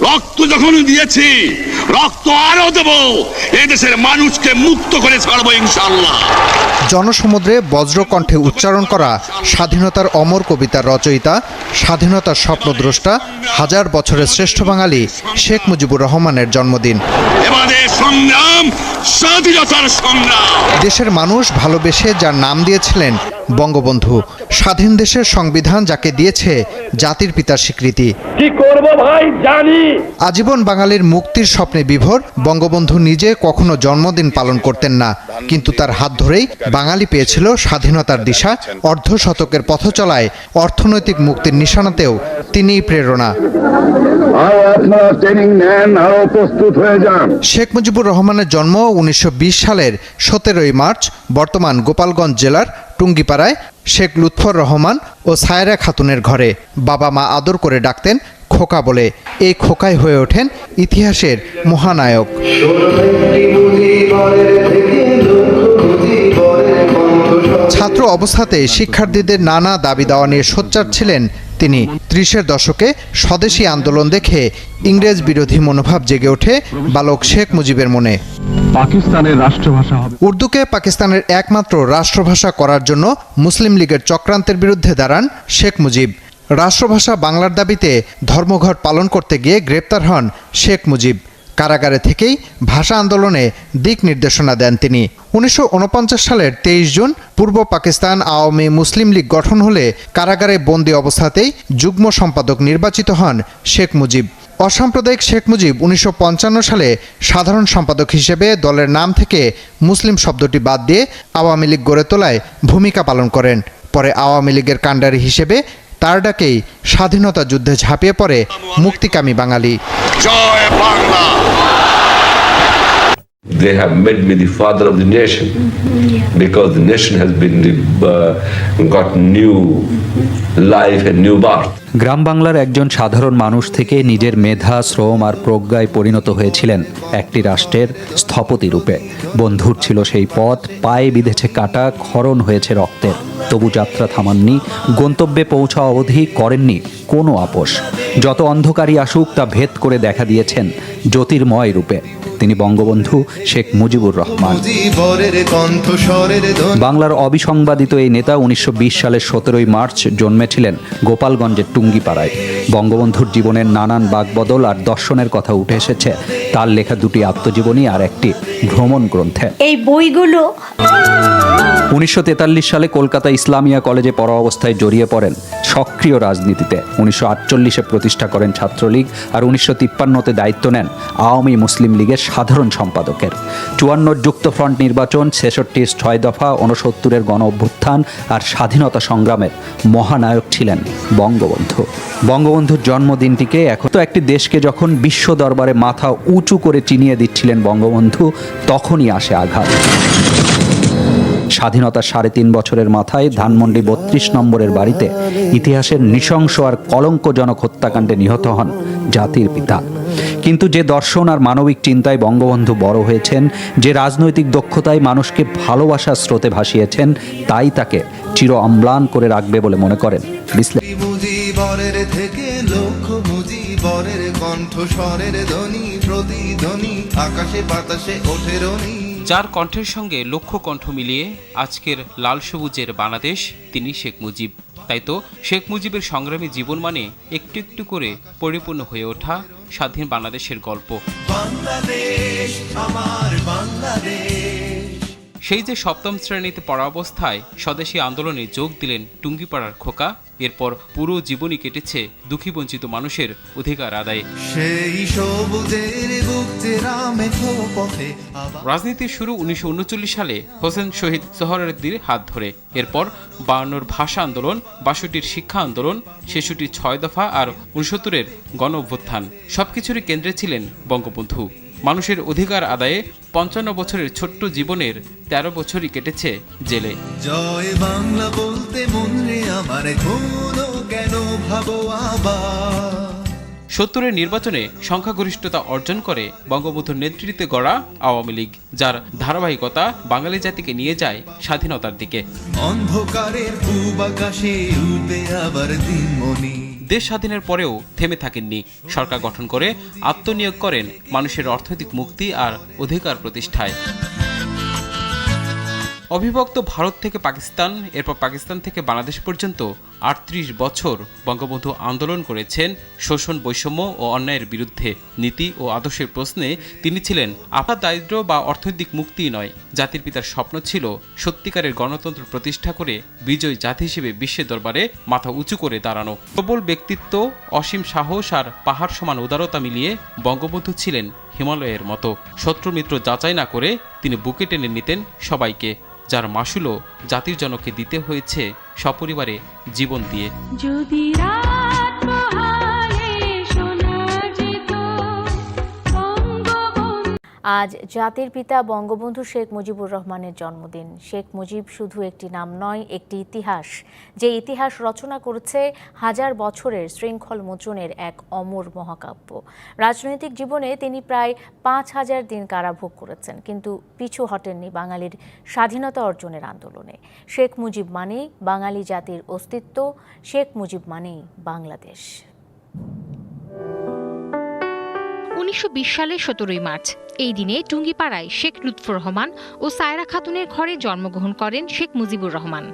রক্ত যখন দিয়েছি, রক্ত আরো দেব, এদেশের মানুষকে মুক্ত করে ছাড়বো ইনশাআল্লাহ। জনসমুদ্রে বজ্রকণ্ঠে উচ্চারণ করা স্বাধীনতার অমর কবিতার রচয়িতা, স্বাধীনতার স্বপ্নদ্রষ্টা, হাজার বছরের শ্রেষ্ঠ বাঙালি শেখ মুজিবুর রহমানের জন্মদিন। এবারে সংগ্রাম স্বাধীনতার সংগ্রাম। দেশের মানুষ ভালোবেসে যার নাম দিয়েছিলেন বঙ্গবন্ধু, স্বাধীন দেশের সংবিধান যাকে দিয়েছে জাতির পিতার স্বীকৃতি। কি করব ভাই জানি। আজীবন বাঙালির মুক্তির স্বপ্নে বিভোর বঙ্গবন্ধু নিজে কখনো জন্মদিন পালন করতেন না, কিন্তু তার হাত ধরেই বাঙালি পেয়েছিল স্বাধীনতার দিশা। অর্ধশতকের পথ চলায় অর্থনৈতিক মুক্তির নিশানাতেও তিনিই প্রেরণা। শেখ মুজিবুর রহমানের জন্ম 1920 সালের 17 মার্চ বর্তমান গোপালগঞ্জ জেলার টুঙ্গিপাড়ায় শেখ লুৎফর রহমান ও সায়রা খাতুনের ঘরে। বাবা মা আদর করে ডাকতেন খোকা বলে। এই খোকাই হয়ে ওঠেন ইতিহাসের মহানায়ক। ছাত্র অবস্থাতে শিক্ষার্থীদের নানা দাবি দাওয়া নিয়ে সোচ্চার ছিলেন তিনি। 30-এর দশকে স্বদেশী আন্দোলন দেখে ইংরেজ বিরোধী মনোভাব জেগে ওঠে বালক শেখ মুজিবের মনে। পাকিস্তানের রাষ্ট্রভাষা হবে উর্দুকে পাকিস্তানের একমাত্র রাষ্ট্রভাষা করার জন্য মুসলিম লীগের চক্রান্তের বিরুদ্ধে দাঁড়ান শেখ মুজিব। রাষ্ট্রভাষা বাংলার দাবিতে ধর্মঘট পালন করতে গিয়ে গ্রেপ্তার হন শেখ মুজিব। কারাগারে থেকেই ভাষা আন্দোলনে দিক নির্দেশনা দেন তিনি। 1949 সালের 23 জুন পূর্ব পাকিস্তান আওয়ামী মুসলিম লীগ গঠন হলে কারাগারে বন্দী অবস্থাতেই যুগ্ম সম্পাদক নির্বাচিত হন শেখ মুজিব। অসাম্প্রদায়িক শেখ মুজিব 1955 সালে সাধারণ সম্পাদক হিসেবে দলের নাম থেকে মুসলিম শব্দটি বাদ দিয়ে আওয়ামী লীগ গড়ে তোলায় ভূমিকা পালন করেন। পরে আওয়ামী লীগের কাণ্ডারি হিসেবে তার ডাকেই স্বাধীনতা যুদ্ধে ঝাঁপিয়ে পড়ে মুক্তিকামী বাঙালি। জয় Bangla. They have made me the father of the nation because the nation has been got new life and new birth. গ্রাম বাংলার একজন সাধারণ মানুষ থেকে নিজের মেধা, শ্রম আর প্রজ্ঞায় পরিণত হয়েছিলেন একটি রাষ্ট্রের স্থপতি রূপে। বন্ধুর ছিল সেই পথ, পায়ে বিঁধেছে কাটা, ক্ষরণ হয়েছে রক্তের, তবু যাত্রা থামাননি, গন্তব্যে পৌঁছা অবধি করেননি কোনো আপোষ। যত অন্ধকারই আসুক তা ভেদ করে দেখা দিয়েছেন জ্যোতির্ময় রূপে। তিনি বঙ্গবন্ধু শেখ মুজিবুর রহমান। বাংলার অবিসংবাদিত এই নেতা 1920 সালের 17 মার্চ জন্মেছিলেন গোপালগঞ্জের টুঙ্গিপাড়ায়। বঙ্গবন্ধুর জীবনের নানান বাকবদল আর দর্শনের কথা উঠে এসেছে তার লেখা দুটি আত্মজীবনী আর একটি ভ্রমণ গ্রন্থে। এই বইগুলো 1943 সালে কলকাতা ইসলামিয়া কলেজে পড়া অবস্থায় জড়িয়ে পড়েন সক্রিয় রাজনীতিতে। 1948-এ প্রতিষ্ঠা করেন ছাত্রলীগ আর 1953-তে দায়িত্ব নেন আওয়ামী মুসলিম লীগের সাধারণ সম্পাদকের। 54 যুক্তফ্রন্ট নির্বাচন, 66 6 দফা, 69-এর গণ অভ্যুত্থান আর স্বাধীনতা সংগ্রামের মহানায়ক ছিলেন বঙ্গবন্ধু। বঙ্গবন্ধুর জন্মদিনটিকে এখন তো একটি দেশকে যখন বিশ্ব দরবারে মাথা উঁচু করে চিনিয়ে দিচ্ছিলেন বঙ্গবন্ধু, তখনই আসে আঘাত। স্বাধীনতার 3.5 বছরের মাথায় ধানমন্ডি 32 নম্বরের বাড়িতে ইতিহাসের নৃশংস আর কলঙ্কজনক হত্যাকাণ্ডে নিহত হন জাতির পিতা। কিন্তু যে দর্শন আর মানবিক চিন্তায় বঙ্গবন্ধু বড় হয়েছেন, যে রাজনৈতিক দক্ষতায় মানুষকে ভালোবাসার স্রোতে ভাসিয়েছেন, তাই তাকে চির অম্লান করে রাখবে বলে মনে করেন বিশ্লেষক। যার কণ্ঠের সঙ্গে লক্ষ কণ্ঠ মিলিয়ে আজকের লাল সবুজের বাংলাদেশ, তিনি শেখ মুজিব। তাই তো শেখ মুজিবের সংগ্রামী জীবন মানে একটু একটু করে পরিপূর্ণ হয়ে ওঠা স্বাধীন বাংলাদেশের গল্প। সেই যে সপ্তম শ্রেণীতে পড়া অবস্থায় স্বদেশী আন্দোলনে যোগ দিলেন টুঙ্গিপাড়ার খোকা, এরপর পুরো জীবনই কেটেছে দুঃখী বঞ্চিত মানুষের অধিকার আদায়ে। রাজনীতির শুরু 1939 সালে হোসেন শহীদ সোহরাওয়ার্দীর হাত ধরে। এরপর 52-র ভাষা আন্দোলন, 62-র শিক্ষা আন্দোলন, 66-র 6 দফা আর 69-এর গণ অভ্যুত্থান, সবকিছুরই কেন্দ্রে ছিলেন বঙ্গবন্ধু। মানুষের অধিকার আদায়ে 55 বছরের ছোট্ট জীবনের 13 বছরই কেটেছে জেলে। জয় বাংলা বলতে মনে আমার কোনো কেন ভাবো আবার। 70-এর নির্বাচনে সংখ্যাগরিষ্ঠতা অর্জন করে বঙ্গবন্ধুর নেতৃত্বে গড়া আওয়ামী লীগ, যার ধারাবাহিকতা বাঙালি জাতিকে নিয়ে যায় স্বাধীনতার দিকে। অন্ধকারের পূব আকাশে উঠবে আবার দিনমণি। দেশ স্বাধীনের পরেও থেমে থাকেননি। সরকার গঠন করে আত্মনিয়োগ করেন মানুষের অর্থনৈতিক মুক্তি আর অধিকার প্রতিষ্ঠায়। অবিভক্ত ভারত থেকে পাকিস্তান, এরপর পাকিস্তান থেকে বাংলাদেশ পর্যন্ত ৩৮ বছর বঙ্গবন্ধু আন্দোলন করেছেন শোষণ, বৈষম্য ও অন্যায়ের বিরুদ্ধে। নীতি ও আদর্শের প্রশ্নে তিনি ছিলেন আপাত দারিদ্র্য বা অর্থনৈতিক মুক্তি নয়। জাতির পিতার স্বপ্ন ছিল সত্যিকারের গণতন্ত্র প্রতিষ্ঠা করে বিজয়ী জাতি হিসেবে বিশ্বের দরবারে মাথা উঁচু করে দাঁড়ানো। প্রবল ব্যক্তিত্ব, অসীম সাহস আর পাহাড় সমান উদারতা মিলিয়ে বঙ্গবন্ধু ছিলেন হিমালয়ের মতো। শত্রু মিত্র যাচাই না করে তিনি বুকে টেনে নিতেন সবাইকে, যার মাসুলও জাতির জনকে দিতে হয়েছে সপরিবারে জীবন দিয়ে। যদি রাত পোহালে শোনা যেত বঙ্গবন্ধু। আজ জাতির পিতা বঙ্গবন্ধু শেখ মুজিবুর রহমানের জন্মদিন। শেখ মুজিব শুধু একটি নাম নয়, একটি ইতিহাস, যে ইতিহাস রচনা করেছে হাজার বছরের শৃঙ্খল মোচনের এক অমর মহাকাব্য। রাজনৈতিক জীবনে তিনি প্রায় ৫,০০০ দিন কারাভোগ করেছেন, কিন্তু পিছু হটেননি বাঙালির স্বাধীনতা অর্জনের আন্দোলনে। শেখ মুজিব মানেই বাঙালি জাতির অস্তিত্ব, শেখ মুজিব মানেই বাংলাদেশ। ১৯২০ সালের ১৭ই মার্চ এই দিনে টুঙ্গিপাড়ায় শেখ লুৎফর রহমান ও সায়রা খাতুনের ঘরে জন্মগ্রহণ করেন শেখ মুজিবুর রহমান।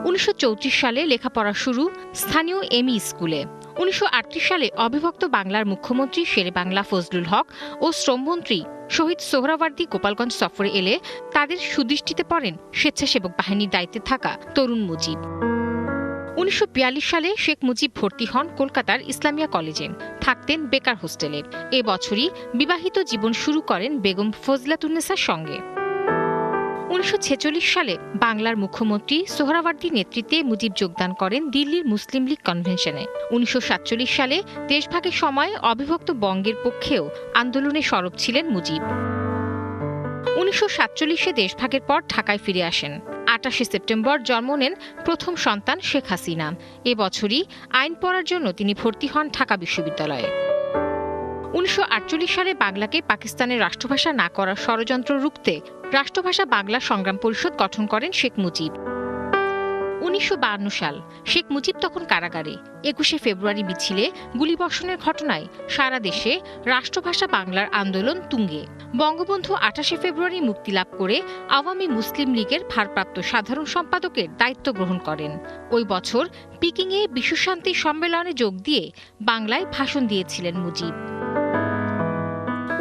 ১৯৩৪ সালে লেখাপড়া শুরু স্থানীয় এমই স্কুলে। ১৯৩৮ সালে অবিভক্ত বাংলার মুখ্যমন্ত্রী শেরে বাংলা ফজলুল হক ও শ্রমমন্ত্রী শহীদ সোহরাওয়ার্দী গোপালগঞ্জ সফরে এলে তাদের সুদৃষ্টিতে পড়েন স্বেচ্ছাসেবক বাহিনীর দায়িত্বে থাকা তরুণ মুজিব। ১৯৪২ সালে শেখ মুজিব ভর্তি হন কলকাতার ইসলামিয়া কলেজে, থাকতেন বেকার হোস্টেলে। এ বছরই বিবাহিত জীবন শুরু করেন বেগম ফজলাতুন্নেসার সঙ্গে। ১৯৪৬ সালে বাংলার মুখ্যমন্ত্রী সোহরাওয়ার্দীর নেতৃত্বে মুজিব যোগদান করেন দিল্লির মুসলিম লীগ কনভেনশনে। ১৯৪৭ সালে দেশভাগের সময় অবিভক্ত বঙ্গের পক্ষেও আন্দোলনে সরব ছিলেন মুজিব। ১৯৪৭-এ দেশভাগের পর ঢাকায় ফিরে আসেন। ২৮ সেপ্টেম্বর জন্ম নেন প্রথম সন্তান শেখ হাসিনা। এ বছরই আইন পড়ার জন্য তিনি ভর্তি হন ঢাকা বিশ্ববিদ্যালয়ে। ১৯৪৮ সালে বাংলাকে পাকিস্তানের রাষ্ট্রভাষা না করার ষড়যন্ত্র রুখতে রাষ্ট্রভাষা বাংলা সংগ্রাম পরিষদ গঠন করেন শেখ মুজিব। ১৯৫২ সাল শেখ মুজিব তখন কারাগারে। ২১শে ফেব্রুয়ারি মিছিলে গুলিবর্ষণের ঘটনায় সারা দেশে রাষ্ট্রভাষা বাংলার আন্দোলন তুঙ্গে। বঙ্গবন্ধু ২৮শে ফেব্রুয়ারি মুক্তিলাভ করে আওয়ামী মুসলিম লীগের ভারপ্রাপ্ত সাধারণ সম্পাদকের দায়িত্ব গ্রহণ করেন। ওই বছর পিকিংয়ে বিশ্বশান্তি সম্মেলনে যোগ দিয়ে বাংলায় ভাষণ দিয়েছিলেন মুজিব।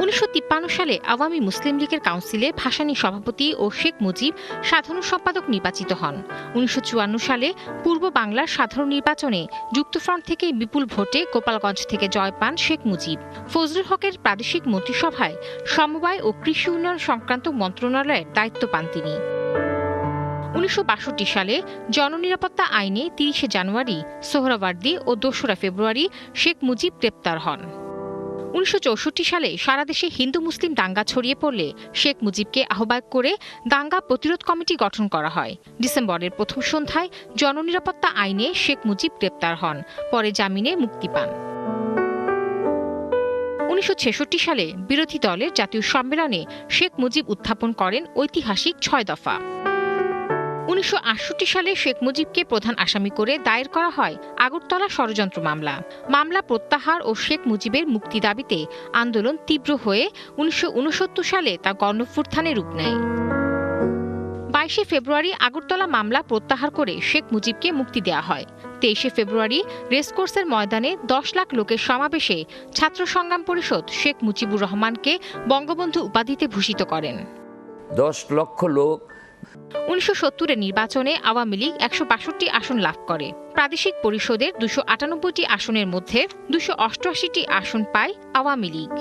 ১৯৫৩ সালে আওয়ামী মুসলিম লীগের কাউন্সিলে ভাসানী সভাপতি ও শেখ মুজিব সাধারণ সম্পাদক নির্বাচিত হন। ১৯৫৪ সালে পূর্ব বাংলার সাধারণ নির্বাচনে যুক্তফ্রন্ট থেকে বিপুল ভোটে গোপালগঞ্জ থেকে জয় পান শেখ মুজিব। ফজলুল হকের প্রাদেশিক মন্ত্রিসভায় সমবায় ও কৃষি উন্নয়ন সংক্রান্ত মন্ত্রণালয়ের দায়িত্ব পান তিনি। ১৯৬২ সালে জননিরাপত্তা আইনে ৩০শে জানুয়ারি সোহরাওয়ার্দী ও ২রা ফেব্রুয়ারি শেখ মুজিব গ্রেপ্তার হন। ১৯৬৪ সালে সারা দেশে হিন্দু মুসলিম দাঙ্গা ছড়িয়ে পড়লে শেখ মুজিবকে আহ্বায়ক করে দাঙ্গা প্রতিরোধ কমিটি গঠন করা হয়। ডিসেম্বরের প্রথম সন্ধ্যায় জননিরাপত্তা আইনে শেখ মুজিব গ্রেপ্তার হন, পরে জামিনে মুক্তি পান। ১৯৬৬ সালে বিরোধী দলের জাতীয় সম্মেলনে শেখ মুজিব উত্থাপন করেন ঐতিহাসিক ৬ দফা। ১৯৬৮ সালে শেখ মুজিবকে প্রধান আসামি করে দায়ের করা হয় আগরতলা ষড়যন্ত্র মামলা প্রত্যাহার ও শেখ মুজিবের মুক্তি দাবিতে আন্দোলন তীব্র হয়ে ১৯৬৯ সালে তা গণঅভ্যুত্থানে রূপ নেয়। ২২শে ফেব্রুয়ারি আগরতলা মামলা প্রত্যাহার করে শেখ মুজিবকে মুক্তি দেওয়া হয়। ২৩শে ফেব্রুয়ারি রেসকোর্সের ময়দানে ১০ লাখ লোকের সমাবেশে ছাত্র সংগ্রাম পরিষদ শেখ মুজিবুর রহমানকে বঙ্গবন্ধু উপাধিতে ভূষিত করেন। ১০ লক্ষ লোক। ১৯৭০-এর নির্বাচনে আওয়ামী লীগ ১৬২ আসন লাভ করে। প্রাদেশিক পরিষদের ২৯৮টি আসনের মধ্যে ২৮৮টি আসন পায় আওয়ামী লীগ।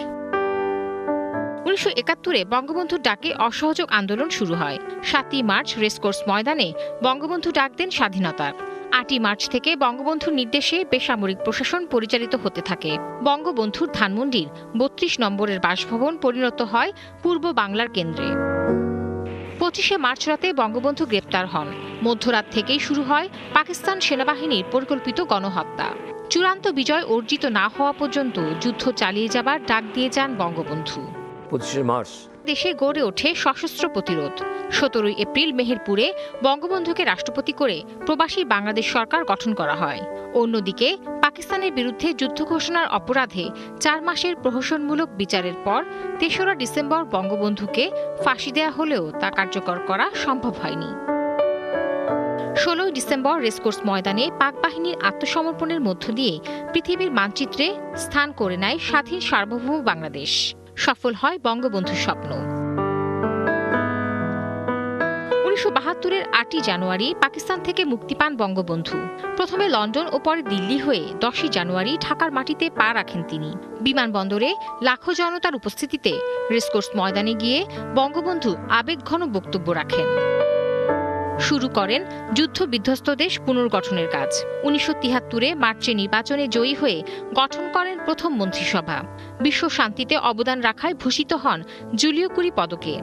১৯৭১-এ বঙ্গবন্ধুর ডাকে অসহযোগ আন্দোলন শুরু হয়। ৭ই মার্চ রেসকোর্স ময়দানে বঙ্গবন্ধু ডাক দেন স্বাধীনতার। ৮ই মার্চ থেকে বঙ্গবন্ধুর নির্দেশে বেসামরিক প্রশাসন পরিচালিত হতে থাকে। বঙ্গবন্ধুর ধানমন্ডির ৩২ নম্বরের বাসভবন পরিণত হয় পূর্ব বাংলার কেন্দ্রে। ২৫শে মার্চ রাতে বঙ্গবন্ধু গ্রেপ্তার হন। মধ্যরাত থেকেই শুরু হয় পাকিস্তান সেনাবাহিনীর পরিকল্পিত গণহত্যা। চূড়ান্ত বিজয় অর্জিত না হওয়া পর্যন্ত যুদ্ধ চালিয়ে যাবার ডাক দিয়ে যান বঙ্গবন্ধু। ২৫শে মার্চ দেশে গড়ে ওঠে সশস্ত্র প্রতিরোধ। 17 এপ্রিল মেহেরপুরে বঙ্গবন্ধুকে রাষ্ট্রপতি করে প্রবাসী বাংলাদেশ সরকার গঠন করা হয়। অন্যদিকে পাকিস্তানের বিরুদ্ধে যুদ্ধ ঘোষণার অপরাধে 4 মাসের প্রহসনমূলক বিচারের পর 3রা ডিসেম্বর বঙ্গবন্ধুকে ফাঁসি দেয়া হলেও তা কার্যকর করা সম্ভব হয়নি। 16 ডিসেম্বর রেসকোর্স ময়দানে পাক বাহিনীর আত্মসমর্পণের মধ্য দিয়ে পৃথিবীর মানচিত্রে স্থান করে নেয় স্বাধীন সার্বভৌম বাংলাদেশ। সফল হয় বঙ্গবন্ধুর স্বপ্ন। 1972-এর 8ই জানুয়ারি পাকিস্তান থেকে মুক্তি পান বঙ্গবন্ধু। প্রথমে লন্ডন ও পরে দিল্লি হয়ে 10ই জানুয়ারি ঢাকার মাটিতে পা রাখেন তিনি। বিমানবন্দরে লাখো জনতার উপস্থিতিতে রেসকোর্স ময়দানে গিয়ে বঙ্গবন্ধু আবেগঘন বক্তব্য রাখেন। শুরু করেন যুদ্ধ বিধ্বস্ত দেশ পুনর্গঠনের কাজ। 1973-এ মার্চে নির্বাচনে জয়ী হয়ে গঠন করেন প্রথম মন্ত্রিসভা। বিশ্ব শান্তিতে অবদান রাখায় ভূষিত হন জুলিও কুরি পদকে।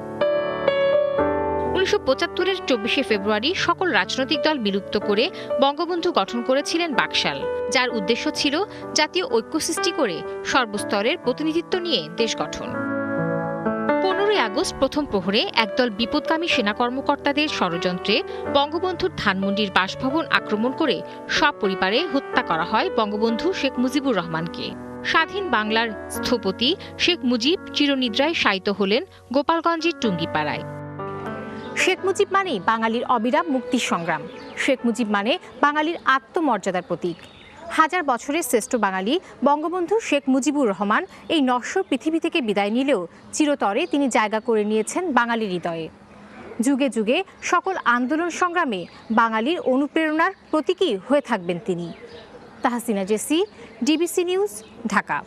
1975-এর 24শে ফেব্রুয়ারি সকল রাজনৈতিক দল বিলুপ্ত করে বঙ্গবন্ধু গঠন করেছিলেন বাকশাল, যার উদ্দেশ্য ছিল জাতীয় ঐক্য সৃষ্টি করে সর্বস্তরের প্রতিনিধিত্ব নিয়ে দেশ গঠন। 15ই আগস্ট প্রথম প্রহরে একদল বিপদগামী সেনা কর্মকর্তাদের ষড়যন্ত্রে বঙ্গবন্ধুর ধানমন্ডির বাসভবন আক্রমণ করে সপরিবারে হত্যা করা হয় বঙ্গবন্ধু শেখ মুজিবুর রহমানকে। স্বাধীন বাংলার স্থপতি শেখ মুজিব চিরনিদ্রায় শায়িত হলেন গোপালগঞ্জের টুঙ্গিপাড়ায়। শেখ মুজিব মানে বাঙালির অবিরাম মুক্তির সংগ্রাম। শেখ মুজিব মানে বাঙালির আত্মমর্যাদার প্রতীক। হাজার বছরের শ্রেষ্ঠ বাঙালি বঙ্গবন্ধু শেখ মুজিবুর রহমান এই নশ্বর পৃথিবী থেকে বিদায় নিলেও চিরতরে তিনি জায়গা করে নিয়েছেন বাঙালির হৃদয়ে। যুগে যুগে সকল আন্দোলন সংগ্রামে বাঙালির অনুপ্রেরণার প্রতীকী হয়ে থাকবেন তিনি। Tahsina Jessy, DBC news, Dhaka.